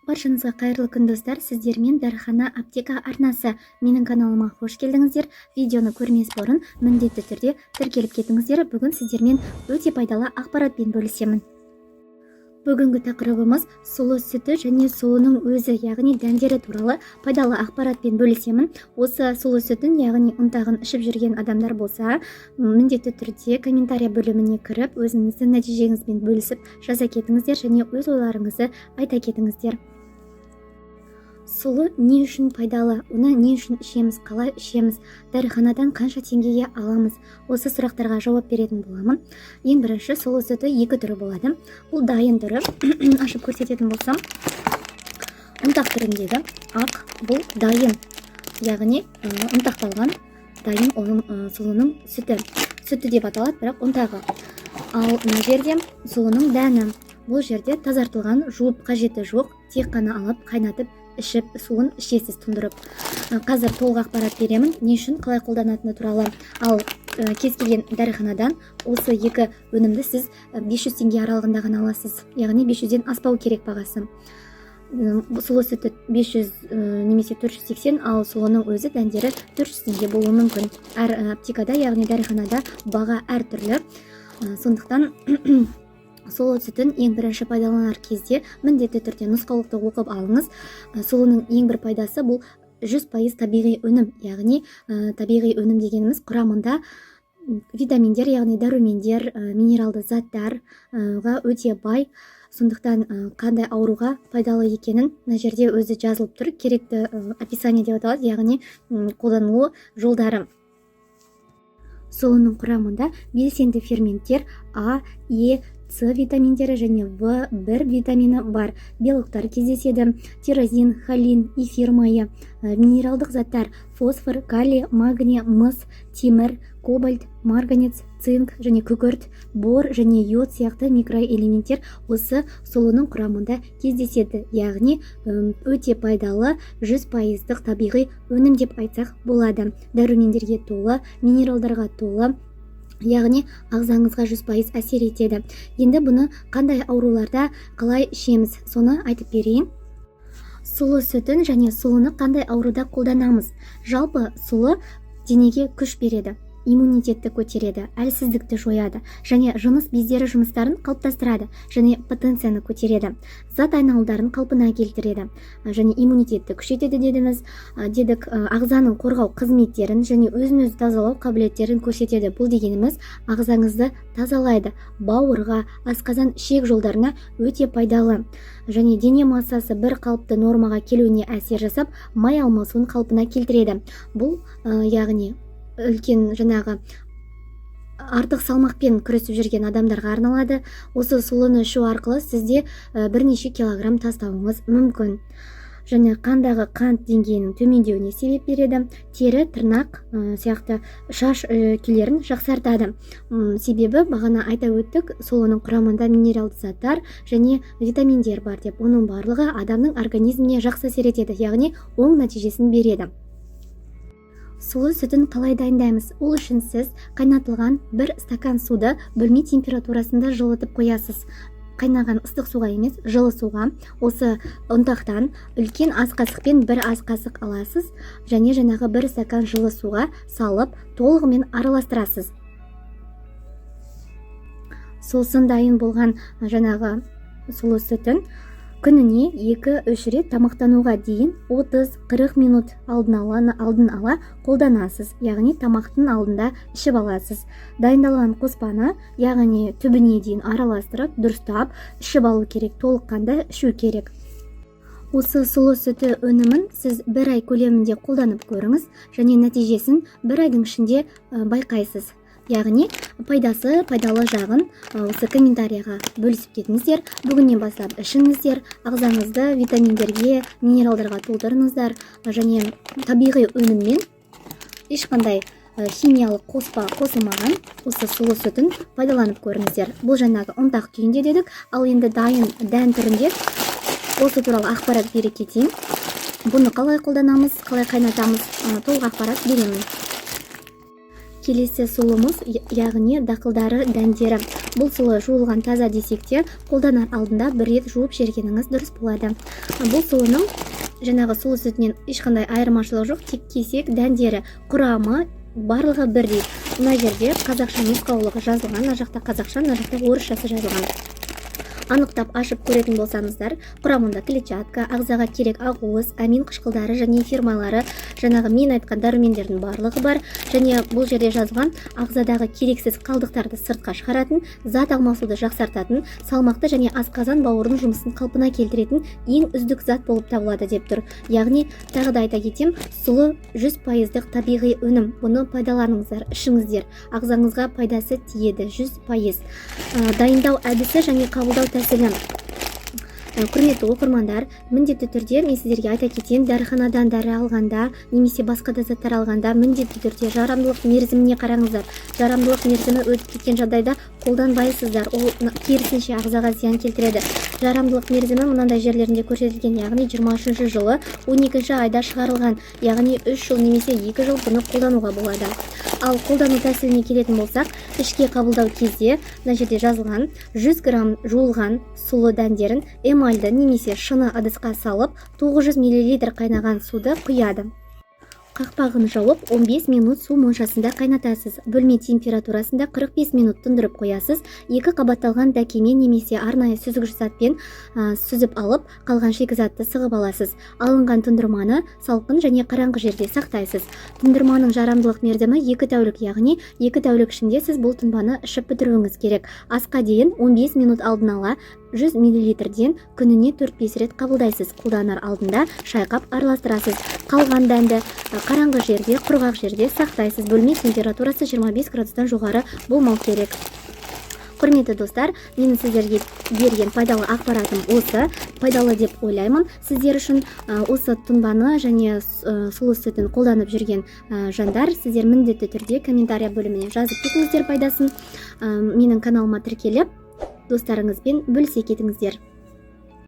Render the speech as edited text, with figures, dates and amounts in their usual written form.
Баршаңызға қайырлы күн достар, сіздермен Дәріхана аптека арнасы. Менің каналыма қош келдіңіздер. Видеоны көрмес бұрын міндетті түрде тіркеліп кетіңіздер. Бүгін сіздермен өте пайдалы ақпаратпен бөлісемін. Бүгінгі тақырыбымыз сұлы сүті және сұлының өзі, яғни дәндері туралы пайдалы ақпаратпен бөлісемін. Осы сұлы сүтін, яғни ұнтағын ішіп жүрген адамдар болса, міндетті түрде комментария бөліміне кіріп, өзіңіздің нәтижеңізбен бөлісіп жаза кетіңіздер және өз ойларыңызды айта кетіңіздер. Сұлы не үшін пайдалы, оны не үшін ішеміз, қалай ішеміз, дәріханадан қанша теңгеге аламыз? Осы сұрақтарға жауап беретін боламын. Ең бірінші, сұлы сүті екі түрі болады. Бұл дайын түрі, ашып көрсететін болсам, ұнтақ түріндегі ақ, бұл дайын, яғни ұнтақталған дайын сұлының сүті. Сүті деп аталады, бірақ ұнтағы. Ал мына жерде сұлының дәні. Бұл жерде тазартылған, жуып қажеті жоқ, тек қана алып, қайнатып, ішіп, суын ішесіз тұндырып. Қазір толық ақпарат беремін, не үшін, қалай қолданатыны туралы. Ал кез келген дәріханадан осы екі өнімді сіз 500 теңге аралығында ғана аласыз. Яғни 500-ден аспау керек бағасы. Сұлы сүті 500 немесе 480, ал сұлының өзі дәндері 400 теңге болуы мүмкін. Әр аптекада, яғни дәріханада баға әр түрлі. Сондықтан сұлы сүтін ең бірінші пайдаланар кезде міндетті түрде нұсқаулықты оқып алыңыз. Сұлының ең бір пайдасы бұл 100% табиғи өнім, яғни табиғи өнім дегеніміз құрамында витаминдер, яғни дәрумендер, минералды заттарға өте бай. Сондықтан қандай ауруға пайдалы екенін мына жерде өзі жазылып тұр, керекті описание деп аталады, яғни қолданылу жолдары. Сұлының құрамында белсенді ферменттер А, Е, С витаминдері және В1 витамині бар. Белоктар кездеседі. Тирозин, холин, эфир майы, минералдық заттар, фосфор, калий, магний, мыс, темір, кобальт, марганец, цинк және күкірт, бор және йод сияқты микроэлементтер осы сұлының құрамында кездеседі. Яғни өте пайдалы 100% табиғи өнім деп айтсақ болады. Дәрумендерге толы, минералдарға толы, яғни ағзаңызға 100% әсер етеді. Енді бұны қандай ауруларда қалай ішеміз, соны айтып берейін. Сұлы сүтін және сұлыны қандай ауруда қолданамыз? Жалпы сұлы денеге күш береді, иммунитетті көтереді, әлсіздікті жояды және жыныс бездері жұмыстарын қалыптастырады және потенцияны көтереді. Зат айналуларын қалпына келтіреді және иммунитетті күшейтеді дедік. Ағзаның қорғау қызметтерін және өзін-өзі тазалау қабілеттерін көрсетеді. Бұл дегеніміз ағзаңызды тазалайды, бауырға, асқазан, ішек жолдарына өте пайдалы және дене массасы бір қалыпты нормаға келуіне әсер жасап, май алмасуын қалпына келтіреді. Бұл яғни үлкен жаңағы артық салмақпен күресіп жүрген адамдарға арналады. Осы сұлыны ішу арқылы сізде бірнеше килограмм тастауыңыз мүмкін. Және қандағы қант деңгейінің төмендеуіне себеп береді. Тері, тырнақ сияқты шаш үлгілерін жақсартады. Себебі бағана айта өттік, сұлының құрамында минералды заттар және витаминдер бар деп. Оның барлығы адамның организміне жақсы әсер етеді, яғни оң нәтижесін береді. Сұлы сүтін қалай дайындаймыз? Ол үшін сіз қайнатылған бір стакан суды бөлме температурасында жылытып қоясыз. Қайнаған ыстық суға емес, жылы суға. Осы ұнтақтан үлкен ас қасықпен бір ас қасық аласыз және жаңағы бір стакан жылы суға салып толығымен араластырасыз. Сосын дайын болған жаңағы сұлы сүтін күніне 2-3 рет тамақтануға дейін 30-40 минут алдын ала қолданасыз, яғни тамақтың алдында ішіп аласыз. Дайындалған қоспаны, яғни түбіне дейін араластырып, дұрыстап ішіп алу керек, толыққанды ішу керек. Осы сұлы сүті өнімін сіз бір ай көлемінде қолданып көріңіз және нәтижесін бір айдың ішінде байқайсыз. Яғни пайдасы, пайдалы жағын осы комментарияға бөлісіп кетіңіздер. Бүгіннен бастап ішіңіздер, ағзаңызды витаминдерге, минералдарға толтырыңыздар және табиғи өніммен ешқандай химиялық қоспа қосылмаған осы сұлы сүтін пайдаланып көріңіздер. Бұл жаңағы ұнтақ күйінде дедік, ал енді дайын дән түрінде осы туралы ақпарат бере кетейін. Бұны қалай қолданамыз, қалай қайнатамыз, толық ақпарат беремін. келесі сұлымыз, яғни дақылдары дәндері. Бұл сұлы жуылған таза десек те, қолданар алдында бір рет жуып жібергеніңіз дұрыс болады. Бұл сұлының жаңағы сұлы сүтінен ешқандай айырмашылығы жоқ, тек кесек дәндері, құрамы барлығы бірдей. Мына жерде қазақша нұсқаулығы жазылған, мына жақта қазақша, мына жақта орысшасы жазылған. Анықтап ашып көретін болсаңыздар, құрамында клетчатка, ағзаға керек ақуыз, амин қышқылдары және эфирмайлары, жаңағы мен айтқан дәрумендердің барлығы бар. Және бұл жерде жазған ағзадағы керексіз қалдықтарды сыртқа шығаратын, зат алмасуды жақсартатын, салмақты және асқазан бауырының жұмысын қалпына келтіретін ең үздік зат болып табылады деп тұр. Яғни тағы да айта кетем, сұлы 100% табиғи өнім. Бұны пайдаланыңыздар, ішіңіздер. Ағзаңызға пайдасы тиеді 100%. Дайындау әдісі және қабылдау тәсілі. Құрметті оқырмандар, міндетті түрде мен сіздерге айта кетейін, дәріханадан дәрі алғанда немесе басқа да заттар алғанда міндетті түрде жарамдылық мерзіміне қараңыздар. Жарамдылық мерзімі өтіп кеткен жағдайда қолданбайсыздар, ол керісінше ағзаға зиян келтіреді. Жарамдылық мерзімі мынандай жерлерінде көрсетілген, яғни 23 жылы 12 айда шығарылған, яғни 3 жыл немесе 2 жыл бұны қолдануға болады. Ал қолдану тәсіліне келетін болсақ, ішке қабылдау кезде мына жерде жазылған 100 грамм жуылған сұлы дәндерін эмальді немесе шыны ыдысқа салып 900 мл қайнаған суды құяды. Қақпағын жауып 15 минут су моншасында қайнатасыз. Бөлме температурасында 45 минут тұндырып қоясыз. 2 қабатталған дәкемен немесе арнайы сүзгіш затпен сүзіп алып, қалған шикізатты сығып аласыз. Алынған тұндырманы салқын және қараңғы жерде сақтайсыз. Тұндырманың жарамдылық мерзімі 2 тәулік, яғни 2 тәулік ішінде сіз бұл тұнбаны ішіп бітіруіңіз керек. Асқа дейін 15 минут алдын ала 100 мл-ден күніне 4-5 рет қабылдайсыз. Қолданар алдында шайқап араластырасыз. Қалған дәнді қараңғы жерде, құрғақ жерде сақтайсыз. Бөлме температурасы 25 градустан жоғары болмау керек. Құрметті достар, менің сіздерге берген пайдалы ақпаратым осы. Пайдалы деп ойлаймын. Сіздер үшін осы тұнбаны және сұлы сүтін қолданып жүрген жандар, сіздер міндетті түрде комментария бөліміне жазып кетіңіздер пайдасын. Менің каналыма тіркеліп, достарыңызбен бөлісе кетіңіздер.